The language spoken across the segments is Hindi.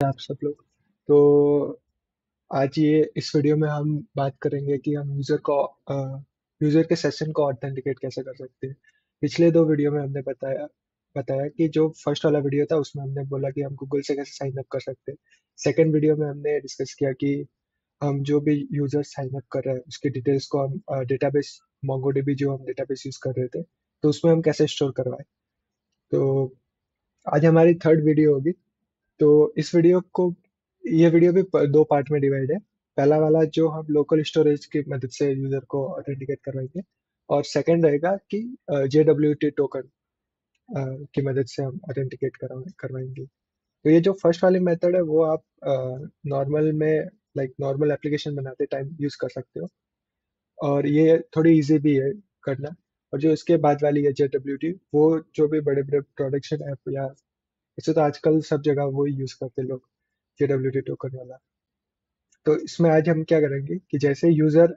आप सब लोग। तो आज ये इस वीडियो में हम बात करेंगे कि हम यूजर के सेशन को ऑथेंटिकेट कैसे कर सकते हैं। पिछले दो वीडियो में हमने बताया बताया कि जो फर्स्ट वाला वीडियो था उसमें हमने बोला कि हम गूगल से कैसे साइन अप कर सकते हैं। सेकंड वीडियो में हमने डिस्कस किया कि हम जो भी यूजर साइन अप कर रहे हैं उसकी डिटेल्स को हम डेटाबेस मोंगोडीबी जो हम डेटाबेस यूज कर रहे थे तो उसमें हम कैसे स्टोर करवाएं। तो आज हमारी थर्ड वीडियो होगी। तो इस वीडियो को ये वीडियो भी दो पार्ट में डिवाइड है। पहला वाला जो हम लोकल स्टोरेज की मदद से यूजर को ऑथेंटिकेट करवाएंगे और सेकंड रहेगा कि JWT टोकन की मदद से हम ऑथेंटिकेट करवाएंगे। तो ये जो फर्स्ट वाली मेथड है वो आप नॉर्मल में लाइक नॉर्मल एप्लीकेशन बनाते टाइम यूज कर सकते हो और ये थोड़ी इजी भी है करना। और जो इसके बाद वाली है JWT वो जो भी बड़े बड़े प्रोडक्शन ऐप या वैसे तो आजकल सब जगह वो ही यूज करते हैं लोग, JWT टोकन वाला। तो इसमें आज हम क्या करेंगे कि जैसे यूजर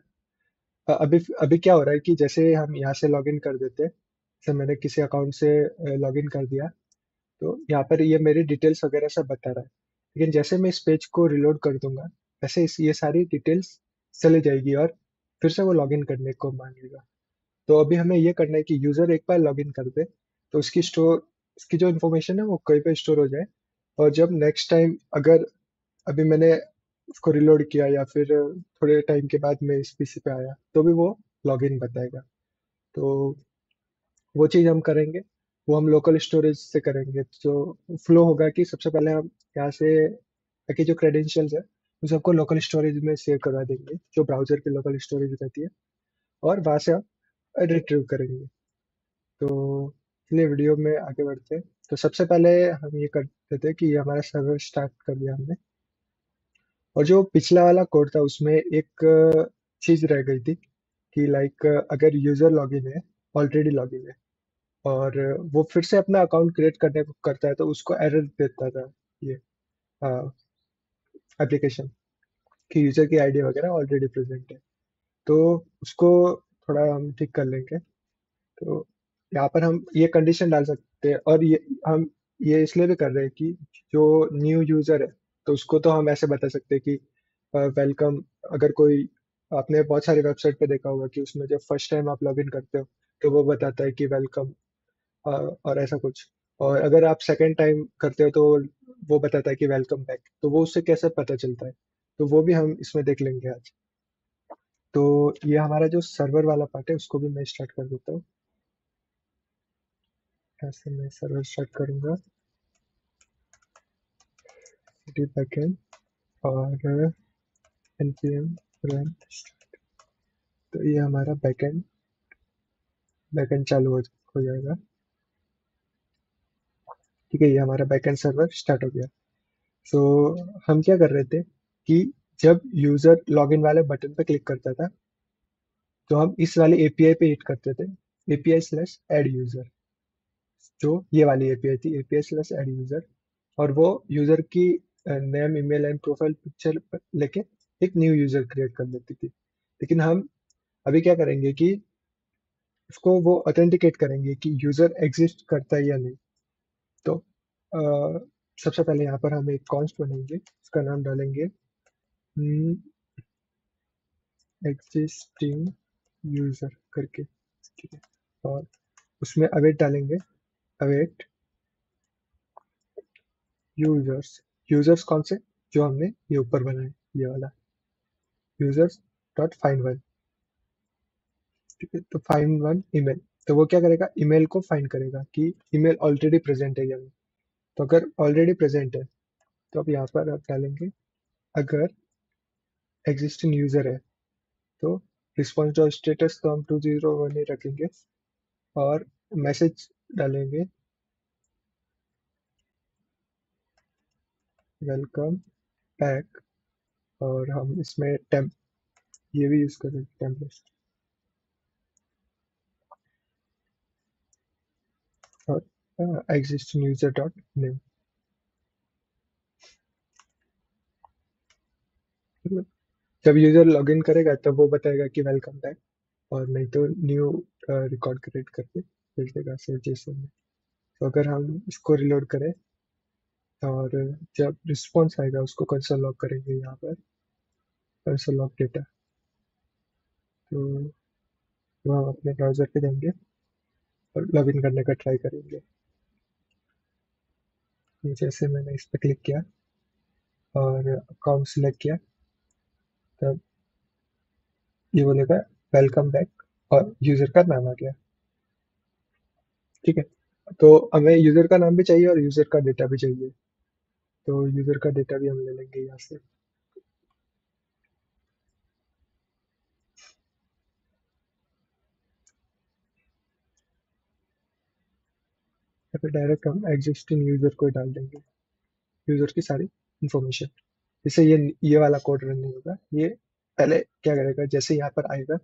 अभी अभी क्या हो रहा है कि जैसे हम यहाँ से लॉगिन कर देते हैं। जैसे मैंने किसी अकाउंट से लॉगिन कर दिया तो यहाँ पर ये मेरी डिटेल्स वगैरह सब बता रहा है। लेकिन जैसे मैं इस पेज को रिलोड कर दूंगा वैसे ये सारी डिटेल्स चली जाएगी और फिर से वो लॉगिन करने को मांगेगा। तो अभी हमें ये करना है कि यूजर एक बार लॉगिन कर दे तो उसकी जो इन्फॉर्मेशन है वो कहीं पे स्टोर हो जाए। और जब नेक्स्ट टाइम अगर अभी मैंने उसको रिलोड किया या फिर थोड़े टाइम के बाद मैं इस पीसी पे आया तो भी वो लॉगिन बताएगा। तो वो चीज़ हम करेंगे, वो हम लोकल स्टोरेज से करेंगे। जो फ्लो होगा कि सबसे पहले हम यहाँ से बाकी जो क्रेडेंशियल्स है उस सबको लोकल स्टोरेज में सेव करवा देंगे जो ब्राउजर की लोकल स्टोरेज रहती है और वहां से हम रिट्रीव करेंगे। तो इसलिए वीडियो में आगे बढ़ते हैं। तो सबसे पहले हम ये कर देते हैं कि ये हमारा सर्वर स्टार्ट कर दिया हमने। और जो पिछला वाला कोड था उसमें एक चीज रह गई थी कि लाइक अगर यूजर लॉगिन है, ऑलरेडी लॉगिन है और वो फिर से अपना अकाउंट क्रिएट करने को करता है तो उसको एरर देता था ये एप्लीकेशन कि यूजर की आईडी वगैरह ऑलरेडी प्रेजेंट है। तो उसको थोड़ा हम ठीक कर लेंगे। तो यहाँ पर हम ये कंडीशन डाल सकते हैं और हम ये इसलिए भी कर रहे हैं कि जो न्यू यूजर है तो उसको तो हम ऐसे बता सकते हैं कि वेलकम। अगर कोई आपने बहुत सारी वेबसाइट पे देखा होगा कि उसमें जब फर्स्ट टाइम आप लॉगिन करते हो तो वो बताता है कि वेलकम और ऐसा कुछ। और अगर आप सेकेंड टाइम करते हो तो वो बताता है कि वेलकम बैक। तो वो उससे कैसे पता चलता है तो वो भी हम इसमें देख लेंगे आज। तो ये हमारा जो सर्वर वाला पार्ट है उसको भी मैं स्टार्ट कर देता हूँ। ऐसे मैं सर्वर स्टार्ट करूंगा बैकएंड और npm run। तो ये हमारा बैकएंड चालू हो जाएगा। ठीक है, ये हमारा बैकएंड सर्वर स्टार्ट हो गया। सो हम क्या कर रहे थे कि जब यूजर लॉगिन वाले बटन पे क्लिक करता था तो हम इस वाले एपीआई पे हिट करते थे, API/add user। जो ये वाली एपीआई थी, API/add user। और वो यूजर की name, email and profile picture लेके एक न्यू यूजर क्रिएट कर देती थी। लेकिन हम अभी क्या करेंगे कि उसको वो ऑथेंटिकेट करेंगे कि यूजर एग्जिस्ट करता है या नहीं। तो सबसे पहले यहाँ पर हम एक कॉन्स्ट बनाएंगे, उसका नाम डालेंगे एग्जिस्टिंग यूजर करके। ठीक है, और उसमें अवेट डालेंगे, अवेट यूजर्स। यूजर्स कौन से, जो हमने ये ऊपर बनाए, ये वाला यूजर्स डॉट फाइंड वन। ठीक है, तो फाइंड वन ईमेल। तो वो क्या करेगा, ईमेल को फाइंड करेगा कि ईमेल ऑलरेडी प्रेजेंट है या नहीं। तो अगर ऑलरेडी प्रेजेंट है तो अब यहाँ पर आप डालेंगे अगर एग्जिस्टिंग यूजर है तो रिस्पॉन्स डॉट स्टेटस तो हम 201 ही रखेंगे और मैसेज डालेंगे वेलकम बैक। और हम इसमें टेम्प ये भी यूज करेंगे, टेम्पलेट। और एग्जिस्टिंग यूजर डॉट नेम। जब यूजर लॉगिन करेगा तब वो बताएगा कि वेलकम बैक, और नहीं तो न्यू रिकॉर्ड क्रिएट करके भेज देगा सेव जेसन में। तो अगर हम इसको रिलोड करें और जब रिस्पॉन्स आएगा उसको कंसोल लॉग करेंगे यहाँ पर, कंसोल लॉग डेटा। तो वो हम अपने ब्राउजर पे देंगे और लॉगिन करने का ट्राई करेंगे। जैसे मैंने इस पर क्लिक किया और अकाउंट सिलेक्ट किया, तब ये बोलेगा वेलकम बैक और यूजर का नाम आ गया। ठीक है, तो हमें यूजर का नाम भी चाहिए और यूजर का डेटा भी चाहिए, तो यूजर का डेटा भी हम ले लेंगे यहाँ से। या फिर डायरेक्ट हम एग्जिस्टिंग यूजर को ही डाल देंगे, यूजर की सारी इंफॉर्मेशन। जैसे ये वाला कोड रन नहीं होगा, ये पहले क्या करेगा, जैसे यहाँ पर आएगा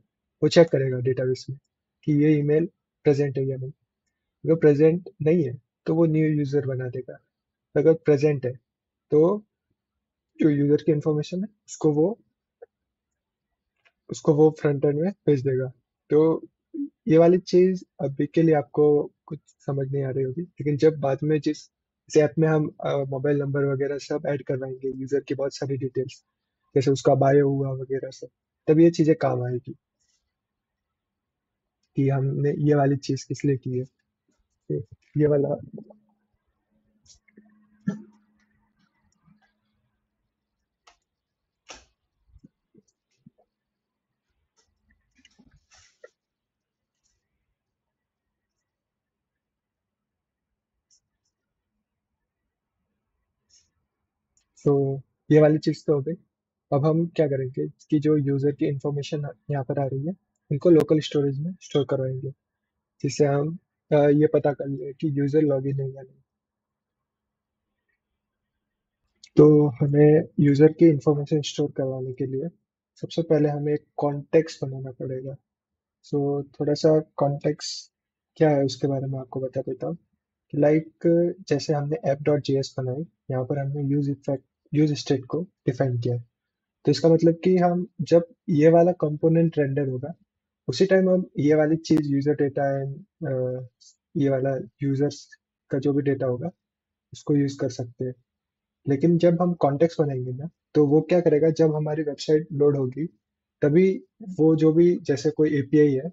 वो चेक करेगा डेटाबेस में कि ये ईमेल प्रेजेंट है या नहीं। अगर प्रेजेंट नहीं है तो वो न्यू यूजर बना देगा, अगर प्रेजेंट है तो जो यूजर की इंफॉर्मेशन है उसको वो फ्रंट एंड में भेज देगा। तो ये वाली चीज अभी के लिए आपको कुछ समझ नहीं आ रही होगी, लेकिन जब बाद में जिस ऐप में हम मोबाइल नंबर वगैरह सब ऐड करवाएंगे, यूजर की बहुत सारी डिटेल्स, जैसे उसका बायो हुआ वगैरह सब, तब ये चीजें काम आएगी कि हमने ये वाली चीज किस लिए की है। तो ये वाला, तो ये वाली चीज तो हो गई। अब हम क्या करेंगे कि जो यूजर की इंफॉर्मेशन यहाँ पर आ रही है, इनको लोकल स्टोरेज में स्टोर करवाएंगे, जिससे हम ये पता कर ले कि यूजर लॉगिन है या नहीं। तो हमें यूजर की इंफॉर्मेशन स्टोर करवाने के लिए सबसे पहले हमें एक कॉन्टेक्स्ट बनाना पड़ेगा। सो थोड़ा सा कॉन्टेक्स्ट क्या है उसके बारे में आपको बता देता हूँ। लाइक जैसे हमने ऐप डॉट जेएस बनाई, यहाँ पर हमने यूज स्टेट को डिफाइन किया है। तो इसका मतलब कि हम जब ये वाला कंपोनेंट रेंडर होगा, उसी टाइम हम ये वाली चीज यूजर डेटा एंड ये वाला यूजर्स का जो भी डेटा होगा उसको यूज कर सकते हैं। लेकिन जब हम कॉन्टेक्स्ट बनाएंगे ना, तो वो क्या करेगा, जब हमारी वेबसाइट लोड होगी तभी वो जो भी, जैसे कोई एपीआई है,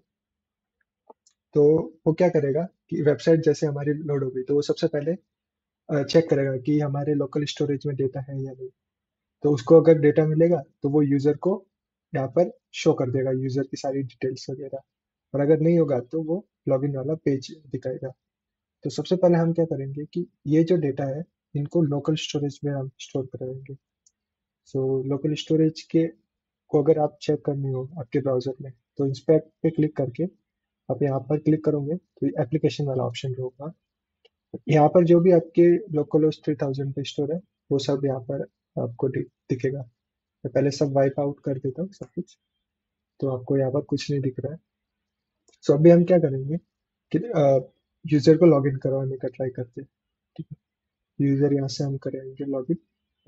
तो वो क्या करेगा कि वेबसाइट जैसे हमारी लोड होगी तो वो सबसे पहले चेक करेगा कि हमारे लोकल स्टोरेज में डेटा है या नहीं। तो उसको अगर डेटा मिलेगा तो वो यूजर को यहाँ पर शो कर देगा यूजर की सारी डिटेल्स वगैरह, और अगर नहीं होगा तो वो लॉगिन वाला पेज दिखाएगा। तो सबसे पहले हम क्या करेंगे कि ये जो डेटा है इनको लोकल स्टोरेज में हम स्टोर करेंगे। सो लोकल स्टोरेज के को अगर आप चेक करनी हो आपके ब्राउजर में, तो इंस्पेक्ट पे क्लिक करके आप यहाँ पर क्लिक करोगे तो एप्लीकेशन वाला ऑप्शन होगा। यहाँ पर जो भी आपके लोकल होस्ट 3000 पे स्टोर है वो सब यहाँ पर आपको दिखेगा। मैं पहले सब वाइप आउट कर देता हूँ सब कुछ, तो आपको यहाँ पर कुछ नहीं दिख रहा है। सो अभी हम क्या करेंगे कि यूजर को लॉगिन करवाने का ट्राई करते हैं। ठीक है, यूजर यहाँ से हम करेंगे लॉगिन,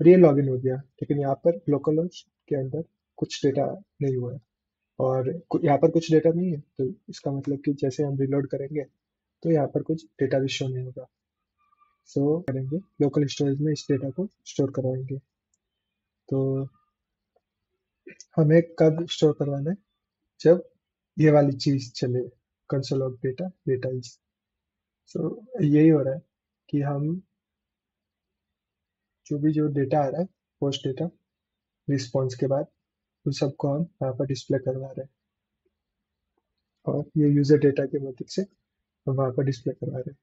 और ये लॉगिन हो गया, लेकिन यहाँ पर लोकल होस्ट के अंदर कुछ डेटा नहीं हुआ है, और यहाँ पर कुछ डेटा नहीं है, तो इसका मतलब कि जैसे हम रिलोड करेंगे तो यहाँ पर कुछ डेटा भी शो नहीं होगा। सो करेंगे लोकल स्टोरेज में इस डेटा को स्टोर करवाएंगे। तो हमें कब स्टोर करवाना है, जब ये वाली चीज चले, console of data data is. So यही हो रहा है कि हम जो डेटा आ रहा है पोस्ट डेटा रिस्पॉन्स के बाद, उन सबको हम यहाँ पर डिस्प्ले करवा रहे हैं, और ये यूजर डेटा की मदद से हम वहाँ पर डिस्प्ले करवा रहे हैं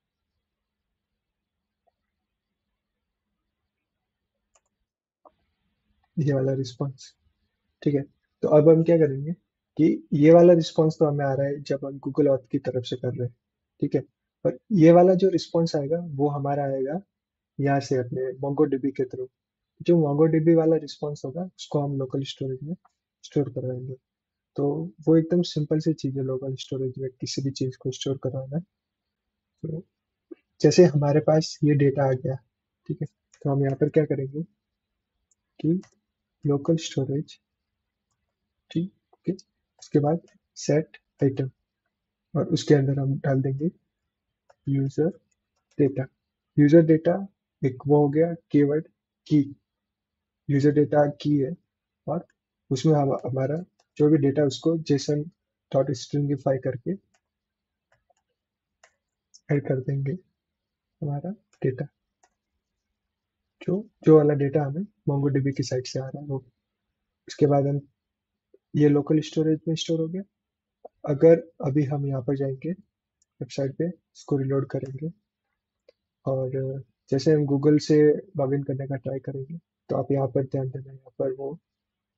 ये वाला रिस्पॉन्स। ठीक है, तो अब हम क्या करेंगे कि ये वाला रिस्पॉन्स तो हमें आ रहा है जब हम गूगल ऑथ की तरफ से कर रहे हैं। ठीक है, और ये वाला जो रिस्पॉन्स आएगा वो हमारा आएगा यहाँ से अपने मोंगोडीबी के थ्रू। जो मोंगोडीबी वाला रिस्पॉन्स होगा उसको हम लोकल स्टोरेज में स्टोर करवाएंगे। तो वो एकदम सिंपल सी चीज़ है लोकल स्टोरेज में किसी भी चीज़ को स्टोर करवाना। तो जैसे हमारे पास ये डेटा आ गया, ठीक है, तो हम यहाँ पर क्या करेंगे कि लोकल स्टोरेज, ठीक है, उसके बाद सेट आइटम, और उसके अंदर हम डाल देंगे यूजर डेटा। यूजर डेटा एक वो हो गया कीवर्ड की, यूजर डेटा की है, और उसमें हम हमारा जो भी डेटा उसको जेसन डॉट स्ट्रिंगिफाई करके ऐड कर देंगे हमारा डेटा, जो जो वाला डेटा हमें मोंगोडीबी की साइट से आ रहा है वो। उसके बाद हम ये लोकल स्टोरेज में स्टोर हो गया। अगर अभी हम यहाँ पर जाएंगे वेबसाइट पे, इसको रिलोड करेंगे, और जैसे हम गूगल से लॉगिन करने का ट्राई करेंगे, तो आप यहाँ पर ध्यान देना, यहाँ पर वो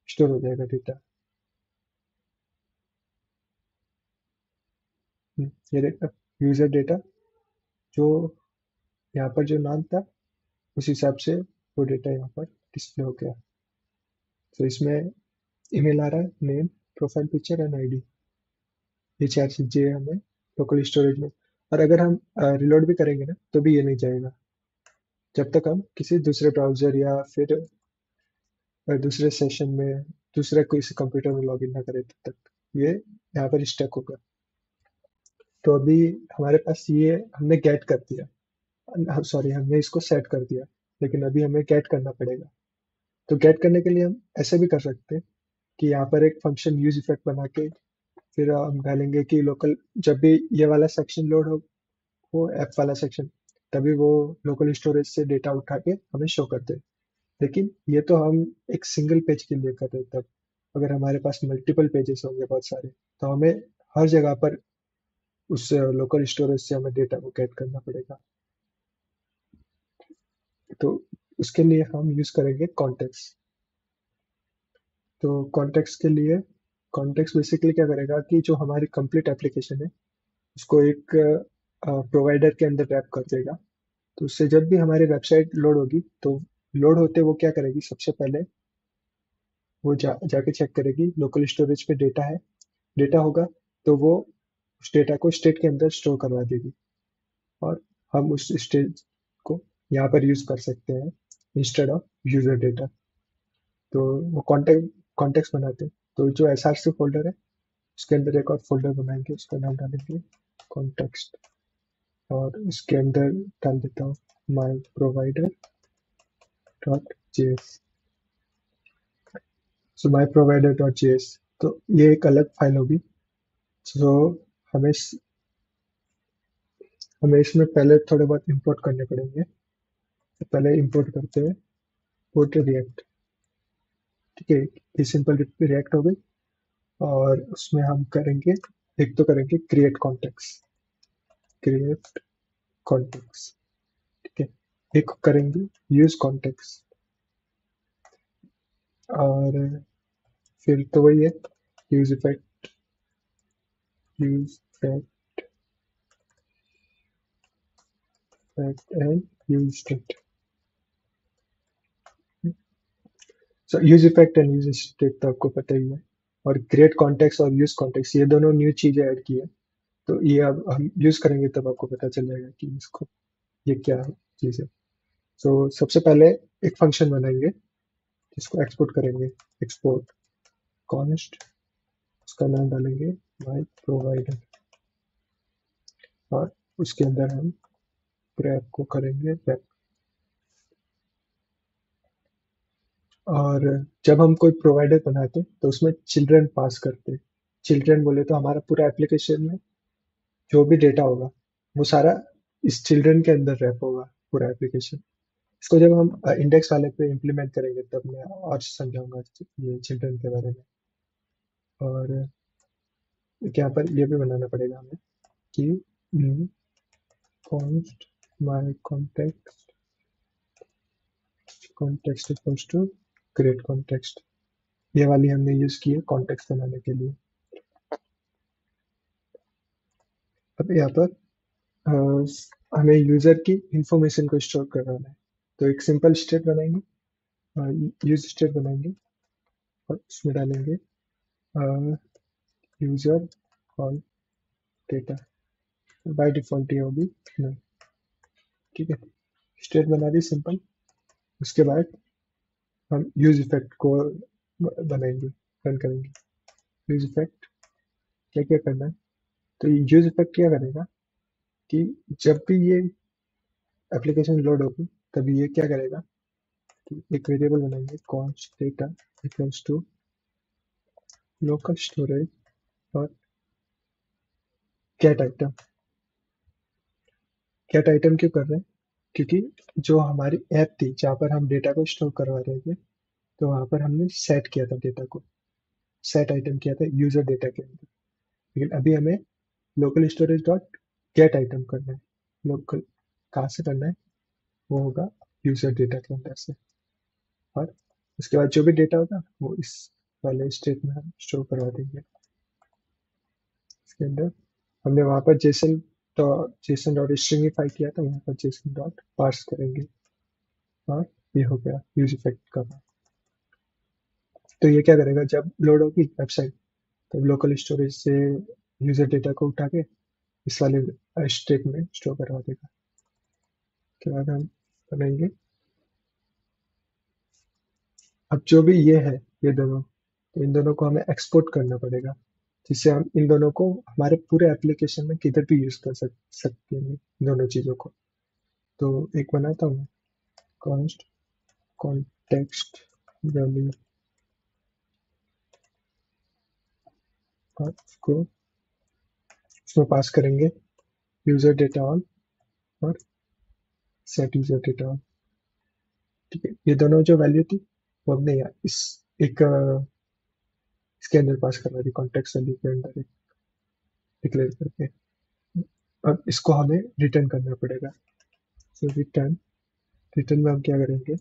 स्टोर हो जाएगा डेटा। ये देखा, यूजर डेटा, जो यहाँ पर जो नाम था उस हिसाब से वो डेटा यहाँ पर डिस्प्ले हो गया। तो इसमें ईमेल आ रहा है, name, profile picture and ID, ये चार चीजें हमें लोकल स्टोरेज में। और अगर हम रिलोड भी करेंगे ना तो भी ये नहीं जाएगा, जब तक हम किसी दूसरे ब्राउजर या फिर दूसरे सेशन में, दूसरे किसी कंप्यूटर में लॉगिन ना करें तब तक ये यहाँ पर स्टक होगा। तो अभी हमारे पास ये हमने गेट कर दिया, सॉरी हमने इसको सेट कर दिया, लेकिन अभी हमें गेट करना पड़ेगा। तो गेट करने के लिए हम ऐसे भी कर सकते हैं कि यहाँ पर एक फंक्शन यूज इफेक्ट बना के फिर हम डालेंगे कि लोकल, जब भी ये वाला सेक्शन लोड हो, वो ऐप वाला सेक्शन, तभी वो लोकल स्टोरेज से डेटा उठा के हमें शो करते हैं। लेकिन ये तो हम एक सिंगल पेज के लिए कर रहे हैं। तब अगर हमारे पास मल्टीपल पेजेस होंगे बहुत सारे, तो हमें हर जगह पर उस लोकल स्टोरेज से हमें डेटा को गेट करना पड़ेगा। तो उसके लिए हम यूज करेंगे कॉन्टेक्स्ट। तो कॉन्टेक्स्ट के लिए, कॉन्टेक्स्ट बेसिकली क्या करेगा कि जो हमारी कंप्लीट एप्लीकेशन है उसको एक प्रोवाइडर के अंदर रैप कर देगा। तो उससे जब भी हमारी वेबसाइट लोड होगी, तो लोड होते वो क्या करेगी, सबसे पहले वो जाके चेक करेगी लोकल स्टोरेज पे डेटा है, डेटा होगा तो वो उस डेटा को स्टेट के अंदर स्टोर करवा देगी, और हम उस स्टेट को यहाँ पर यूज कर सकते हैं इंस्टेड ऑफ यूजर डेटा। तो वो कॉन्टेक्स्ट बनाते हैं। तो जो एसआरसी फोल्डर है उसके अंदर एक और फोल्डर बनाएंगे, उसका नाम डालेंगे कॉन्टेक्स्ट, और उसके अंदर डाल देता हूँ माई प्रोवाइडर डॉट जेएस। सो माई प्रोवाइडर डॉट जेएस, तो ये एक अलग फाइल होगी। सो हमें हमें इसमें पहले थोड़े बहुत इंपोर्ट करने पड़ेंगे। तो पहले इंपोर्ट करते हैं पोर्ट रिएक्ट, ठीक है, ये सिंपल रिएक्ट हो गई। और उसमें हम करेंगे, एक तो करेंगे क्रिएट कॉन्टेक्स्ट, क्रिएट कॉन्टेक्स्ट, ठीक है। एक करेंगे यूज कॉन्टेक्स्ट, और फिर तो वही है, use effect, use effect and use state. So use effect and use state तो आपको पता ही है, और क्रिएट कॉन्टेक्स्ट और यूज कॉन्टेक्स्ट ये दोनों न्यू चीजें ऐड की है। तो ये अब हम यूज करेंगे तब आपको पता चल जाएगा कि इसको, ये क्या चीज है। सो सबसे पहले एक फंक्शन बनाएंगे जिसको एक्सपोर्ट करेंगे, एक्सपोर्ट कॉन्स्ट, उसका नाम डालेंगे माई प्रोवाइडर, और उसके अंदर हम पूरे ऐप को करेंगे wrap। और जब हम कोई प्रोवाइडर बनाते हैं तो उसमें चिल्ड्रन पास करते हैं। चिल्ड्रन बोले तो हमारा पूरा एप्लीकेशन में जो भी डेटा होगा वो सारा इस चिल्ड्रन के अंदर रैप होगा, पूरा एप्लीकेशन। इसको जब हम इंडेक्स वाले पे इम्प्लीमेंट करेंगे तब मैं और समझाऊंगा ये चिल्ड्रन के बारे में। और एक यहाँ पर ये भी बनाना पड़ेगा हमें कि const my context equals to create context, ये वाली हमने यूज की है कॉन्टेक्स्ट बनाने के लिए। अब यहाँ पर हमें यूजर की इंफॉर्मेशन को स्टोर करना है। तो एक सिंपल स्टेट बनाएंगे, यूज स्टेट बनाएंगे, और उसमें डालेंगे user call data, by default ये होगी नहीं, ठीक है। स्टेट बना दी सिंपल। उसके बाद हम यूज इफेक्ट को बनाएंगे, रन करेंगे। यूज इफेक्ट क्या क्या करना है, तो यूज इफेक्ट क्या करेगा कि जब भी ये एप्लीकेशन लोड होगी तभी ये क्या करेगा कि एक वेरिएबल बनाएंगे const data equals to local storage और गेट आइटम। गेट आइटम क्यों कर रहे हैं? क्योंकि जो हमारी ऐप थी जहाँ पर हम डेटा को स्टोर करवा रहे थे, तो वहां पर हमने सेट किया था डेटा को, सेट आइटम किया था यूजर डेटा के अंदर। लेकिन अभी हमें local storage dot gate item करना है। लोकल कहाँ से करना है? वो होगा यूजर डेटा के अंदर से। और उसके बाद जो भी डेटा होगा वो इस वाले स्टेट में हम स्टोर करवा देंगे। इसके अंदर हमने वहां पर जेसन डॉट स्ट्रिंगिफाई किया था, वहां पर जेसन डॉट पार्स करेंगे। और ये हो गया यूज इफेक्ट का। तो ये क्या करेगा, जब लोड होगी वेबसाइट तो लोकल स्टोरेज से यूजर डेटा को उठा के इस वाले स्टेट में स्टोर करवा देगा। उसके बाद हम करेंगे, अब जो भी ये है, ये दोनों, तो इन दोनों को हमें एक्सपोर्ट करना पड़ेगा, जिससे हम इन दोनों को हमारे पूरे एप्लीकेशन में किधर भी यूज कर सकते हैं, इन दोनों चीजों को। तो एक बनाता हूँ, कॉन्स्ट कॉन्टेक्स्ट वैल्यू, और उसको उसमें पास करेंगे यूजर डेटा ऑन और सेट यूजर डेटा ऑन। ठीक है, ये दोनों जो वैल्यू थी वो हमने यहाँ इस एक इसके अंदर पास करवा दी, कॉन्टेक्स्ट वैल्यू के अंदर डिक्लेयर करके। अब इसको हमें रिटर्न करना पड़ेगा। सो रिटर्न, रिटर्न में हम क्या करेंगे,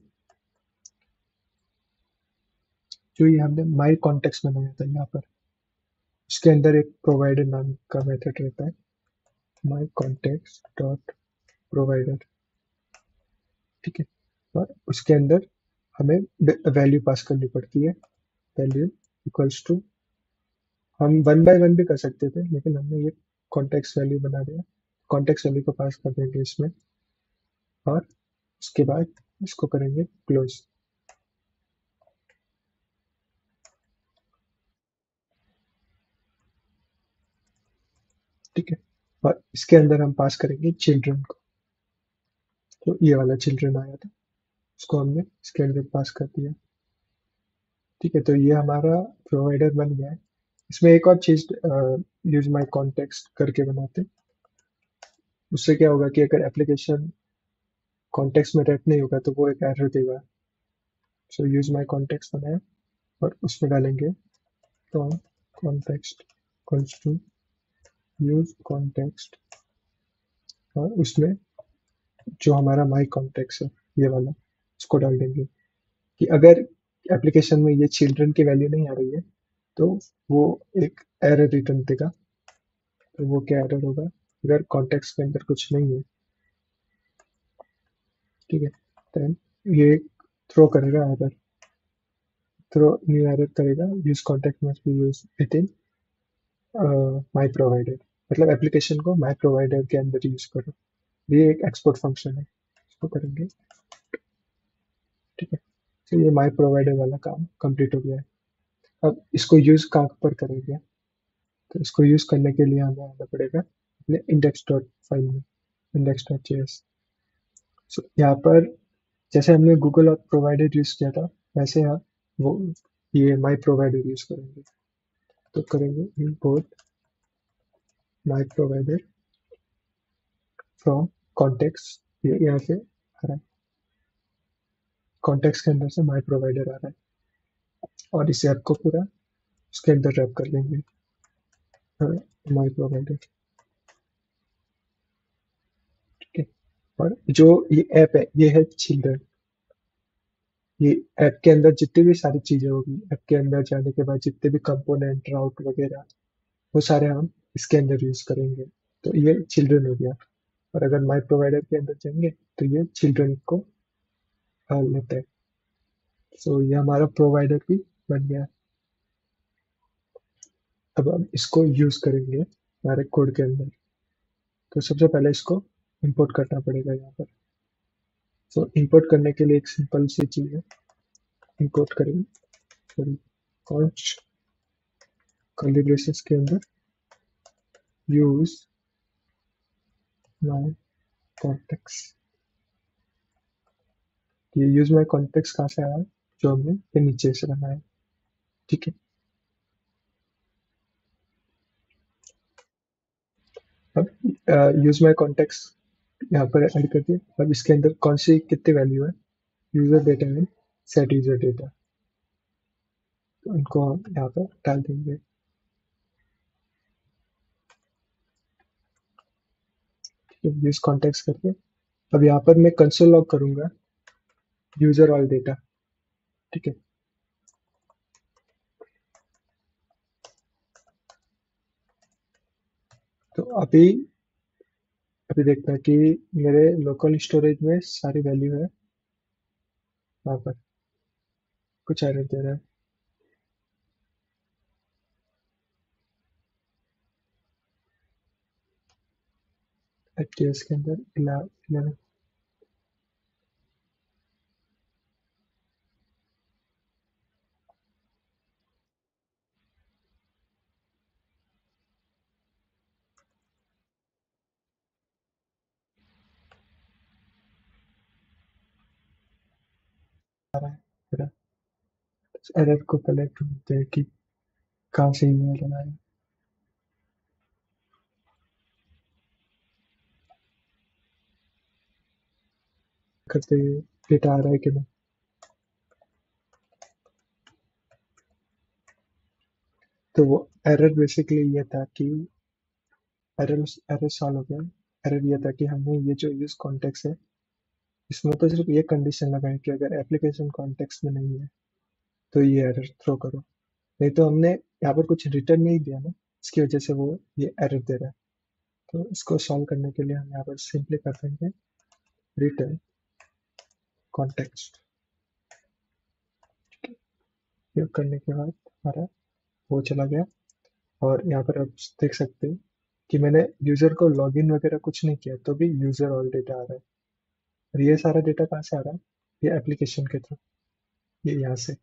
जो ये हमने माई कॉन्टेक्स्ट बनाया था यहाँ पर, उसके अंदर एक प्रोवाइडर नाम का मेथड रहता है, माई कॉन्टेक्स्ट डॉट प्रोवाइडर। ठीक है, और उसके अंदर हमें वैल्यू पास करनी पड़ती है। वैल्यू इक्वल्स टू, हम वन बाय वन भी कर सकते थे लेकिन हमने ये कॉन्टेक्स्ट वैल्यू बना दिया। कॉन्टेक्स्ट वैल्यू को पास कर देंगे इसमें, और उसके बाद इसको करेंगे क्लोज। ठीक है, और इसके अंदर हम पास करेंगे चिल्ड्रन को। तो ये वाला चिल्ड्रन आया था, उसको हमने इसके अंदर पास कर दिया। ठीक है, तो ये हमारा प्रोवाइडर बन गया है। इसमें एक और चीज यूज माई कॉन्टेक्स्ट करके बनाते हैं। उससे क्या होगा कि अगर एप्लीकेशन कॉन्टेक्स्ट में रेट नहीं होगा तो वो एक एरर देगा। सो यूज माई कॉन्टेक्स्ट बनाया और उसमें डालेंगे तो context equals to use context, और उसमें जो हमारा माई कॉन्टेक्स्ट है ये वाला, उसको डाल देंगे कि अगर एप्लीकेशन में ये चिल्ड्रन की वैल्यू नहीं आ रही है तो वो एक एरर रिटर्न देगा। तो वो क्या एरर होगा, अगर कॉन्टेक्स्ट के अंदर कुछ नहीं है, ठीक है, देन ये थ्रो करेगा एरर, थ्रो न्यू एरर करेगा, use contact must be use with in my provider. मतलब एप्लीकेशन को माई प्रोवाइडर के अंदर यूज करो। ये एक एक्सपोर्ट फंक्शन है, इसको करेंगे। ठीक है, तो ये माई प्रोवाइडर वाला काम कंप्लीट हो गया है। अब इसको यूज कहाँ पर करेंगे, तो इसको यूज करने के लिए हमें आना पड़ेगा अपने इंडेक्स डॉट फाइल में, इंडेक्स डॉट जेएस। सो यहाँ पर जैसे हमने गूगल और प्रोवाइडर यूज किया था, वैसे हम वो ये माई प्रोवाइडर यूज करेंगे। तो करेंगे import my provider from context, ये यहाँ से आ रहा है, कॉन्टेक्स्ट के अंदर से माई प्रोवाइडर आ रहा है, और इसे आपको पूरा उसके अंदर रैप कर देंगे माई प्रोवाइडर। ठीक है, और जो ये ऐप है ये है चिल्ड्रन। ये ऐप के अंदर जितनी भी सारी चीजें होगी, ऐप के अंदर जाने के बाद जितने भी कंपोनेंट राउट वगैरह, वो सारे हम इसके अंदर यूज करेंगे। तो ये चिल्ड्रन हो गया। और अगर माई प्रोवाइडर के अंदर जाएंगे तो ये चिल्ड्रन को लेता है। सो ये हमारा प्रोवाइडर भी बन गया। अब हम इसको यूज करेंगे हमारे कोड के अंदर। तो सबसे पहले इसको इंपोर्ट करना पड़ेगा यहाँ पर। सो इंपोर्ट करने के लिए एक सिंपल सी चीज है, इंपोर्ट करेंगे सॉरी कॉन्स्ट कर्ली ब्रेसेस के अंदर यूज माई कॉन्टेक्स्ट। ये यूज माई कॉन्टेक्स्ट कहाँ से आया है, जो हमने ये नीचे से बनाया है। ठीक है, अब यूज माई कॉन्टेक्स्ट यहाँ पर ऐड कर दिया। अब इसके अंदर कौन सी कितनी वैल्यू है, यूजर डेटा में सेट यूजर डेटा, तो उनको हम यहाँ पर डाल देंगे। यूज कॉन्टेक्स्ट करके अब यहाँ पर मैं कंसोल लॉग करूंगा यूजर ऑल डेटा। ठीक है, तो अभी अभी देखते हैं कि मेरे लोकल स्टोरेज में सारी वैल्यू है, वहाँ पर कुछ एरर दे रहा है। एचटीएस के अंदर 11 आ रहा है मेरा। एरर को पहले ढूंढते हैं कि कहाँ से ये एरर आया, करते हुए डेटा आ रहा है कि नहीं। तो वो एरर बेसिकली ये था कि एरर एरर सॉल्व हो गया। एरर ये था कि हमने ये जो यूज कॉन्टेक्स्ट है, इसमें तो सिर्फ ये कंडीशन लगाई कि अगर एप्लीकेशन कॉन्टेक्स्ट में नहीं है तो ये एरर थ्रो करो। नहीं तो हमने यहाँ पर कुछ रिटर्न नहीं दिया ना, इसकी वजह से वो ये एरर दे रहा है। तो इसको सॉल्व करने के लिए हम यहाँ पर सिंपली कर देंगे रिटर्न कॉन्टेक्स्ट। ये करने के बाद हमारा वो चला गया। और यहाँ पर आप देख सकते हैं कि मैंने यूजर को लॉगिन वगैरह कुछ नहीं किया तो भी यूजर ऑल डेटा आ रहा है। और ये सारा डेटा कहाँ से आ रहा है, ये एप्लीकेशन के थ्रू, ये यहाँ से,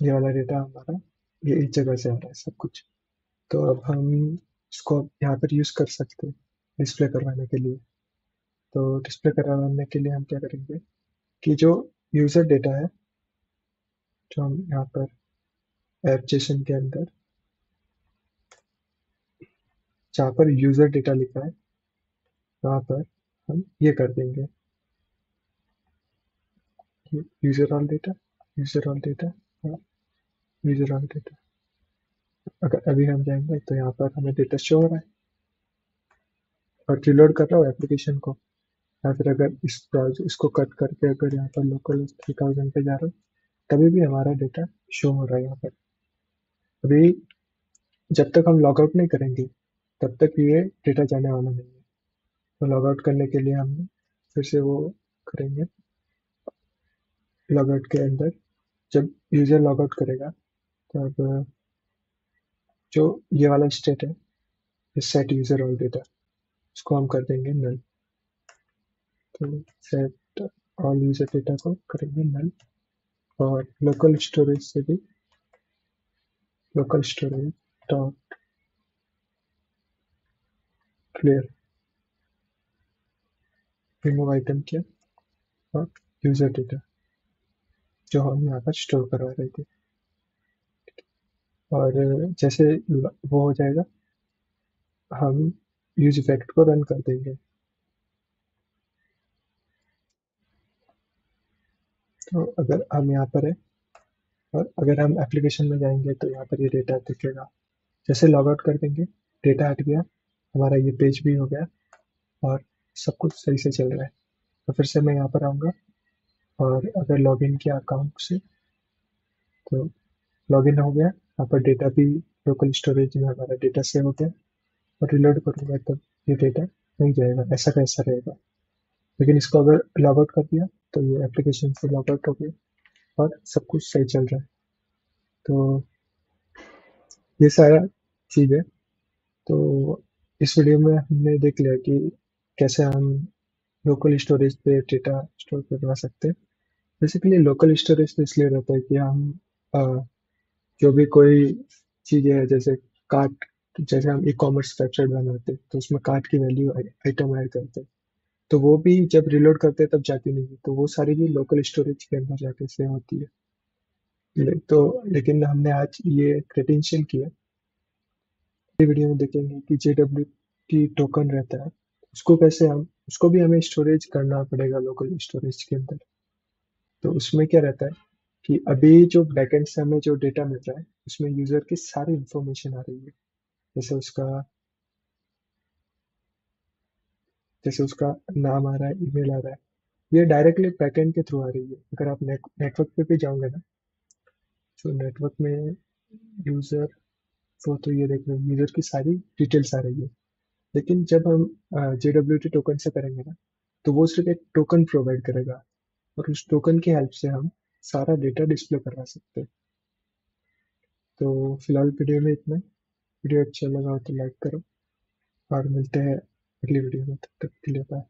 ये वाला डेटा हमारा ये इस जगह से आ रहा है सब कुछ। तो अब हम इसको यहाँ पर यूज कर सकते हैं डिस्प्ले करवाने के लिए। तो डिस्प्ले करवाने के लिए हम क्या करेंगे कि जो यूजर डेटा है, जो हम यहाँ पर ऐप जेसन के अंदर जहाँ पर यूजर डेटा लिखा है वहाँ पर हम ये कर देंगे, user all data, user all data, user all data. अगर अभी हम जाएंगे तो यहाँ पर हमें डेटा शो हो रहा है और रिलोड कर रहा हूँ एप्लीकेशन को। या फिर अगर इस ब्राउज़र इसको कट करके अगर यहाँ पर लोकल 3000 पे जा रहा हूँ तभी भी हमारा डेटा शो हो रहा है यहाँ पर। अभी जब तक हम लॉग आउट नहीं करेंगे तब तक ये डेटा जाने वाला नहीं है। तो लॉग आउट करने के लिए हम फिर से वो करेंगे, लॉग आउट के अंदर जब यूजर लॉग आउट करेगा तब जो ये वाला स्टेट है सेट यूजर ऑल डेटा, इसको हम कर देंगे नल। तो सेट ऑल यूजर डेटा को करेंगे नल। और लोकल स्टोरेज से भी local storage dot clear remove item किया और यूजर डेटा जो हम यहाँ पर स्टोर करवा रहे थे। और जैसे वो हो जाएगा हम यूज इफेक्ट को रन कर देंगे। तो अगर हम यहाँ पर है और अगर हम एप्लीकेशन में जाएंगे तो यहाँ पर ये डेटा दिखेगा। जैसे लॉग आउट कर देंगे डेटा हट गया, हमारा ये पेज भी हो गया और सब कुछ सही से चल रहा है। तो फिर से मैं यहाँ पर आऊँगा और अगर लॉगिन किया अकाउंट से तो लॉगिन हो गया, यहाँ पर डेटा भी लोकल स्टोरेज में हमारा डेटा सेव हो गया। और रिलोड करूँगा तब ये डेटा नहीं जाएगा, ऐसा कैसा रहेगा। लेकिन इसको अगर लॉग आउट कर दिया तो ये एप्लीकेशन से लॉग आउट हो गया और सब कुछ सही चल रहा है। तो ये सारा चीज़ है। तो इस वीडियो में हमने देख लिया कि कैसे हम लोकल स्टोरेज पे डेटा स्टोर करवा सकते हैं। बेसिकली लोकल स्टोरेज तो इसलिए रहता है कि हम अ, जो भी कोई चीज़ें है जैसे कार्ट, जैसे हम ई कॉमर्स वेबसाइट बनाते हैं तो उसमें कार्ट की वैल्यू आइटम ऐड करते हैं। तो वो भी जब रिलोड करते हैं तब जाती नहीं है, तो वो सारी भी लोकल स्टोरेज के अंदर जाके सेव होती है। तो लेकिन हमने आज ये क्रेडेंशियल किया, वीडियो में देखेंगे कि जेडब्ल्यू की टोकन रहता है, उसको कैसे हम उसको भी हमें स्टोरेज करना पड़ेगा लोकल स्टोरेज के अंदर। तो उसमें क्या रहता है कि अभी जो बैकएंड से हमें जो डेटा मिल रहा है उसमें यूजर की सारी इंफॉर्मेशन आ रही है, जैसे उसका जैसे उसका नाम आ रहा है, ईमेल आ रहा है, ये डायरेक्टली बैकएंड के थ्रू आ रही है। अगर आप नेटवर्क पे भी जाओगे ना, तो नेटवर्क में यूजर वो तो ये देख लो, यूजर की सारी डिटेल्स आ रही है। लेकिन जब हम JWT टोकन से करेंगे ना, तो वो सिर्फ एक टोकन प्रोवाइड करेगा, और उस टोकन की हेल्प से हम सारा डेटा डिस्प्ले करवा सकते हैं। तो फिलहाल वीडियो में इतना ही। वीडियो अच्छा लगा हो तो लाइक करो, और मिलते हैं अगली वीडियो में, तब तक के लिए बाय।